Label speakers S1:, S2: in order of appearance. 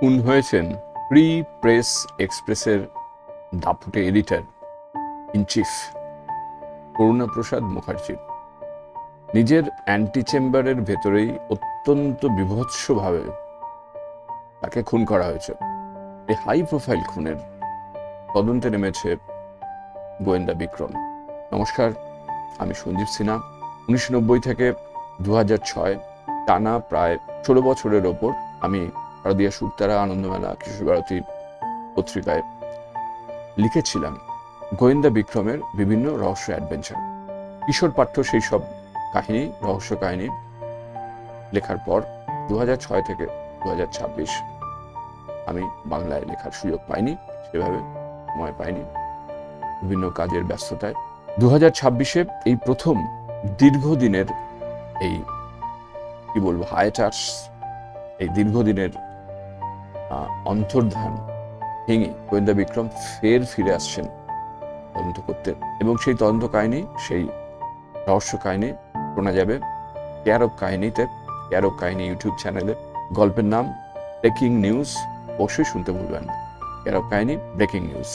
S1: খুন হয়েছেন free press এক্সপ্রেসের দাপুটে এডিটর ইন চিফ করুণাপ্রসাদ মুখার্জি। নিজের অ্যান্টি চেম্বারের ভেতরেই অত্যন্ত বীভৎসভাবে তাকে খুন করা হয়েছে। এই হাই প্রোফাইল খুনের তদন্তে নেমেছে গোয়েন্দা বিক্রম। নমস্কার, আমি সঞ্জীব সিনহা। 1990 থেকে 2006 টানা প্রায় 16 বছরের ওপর আমি শারদীয়া শুকতারা, আনন্দমেলা, কিশোর ভারতী পত্রিকায় লিখেছিলাম গোয়েন্দা বিক্রমের বিভিন্ন রহস্য অ্যাডভেঞ্চার। কিশোর পাঠ্য সেই সব কাহিনী, রহস্য কাহিনী লেখার পর 2006 থেকে 2026 আমি বাংলায় লেখার সুযোগ পাইনি, সেভাবে সময় পাইনি বিভিন্ন কাজের ব্যস্ততায়। 2026-এ এই প্রথম দীর্ঘদিনের এই কি বলবো হায়াটাস, এই দীর্ঘদিনের অন্তর্ধান ভেঙে গোয়েন্দা বিক্রম ফিরে আসছেন তদন্ত করতে, এবং সেই তদন্ত কাহিনী, সেই রহস্য কাহিনী শোনা যাবে কেয়ার অফ কাহিনীতে, কেয়ার অফ কাহিনী ইউটিউব চ্যানেলে। গল্পের নাম ব্রেকিং নিউজ, অবশ্যই শুনতে ভুলবেন না। কেয়ার অফ কাহিনী ব্রেকিং নিউজ।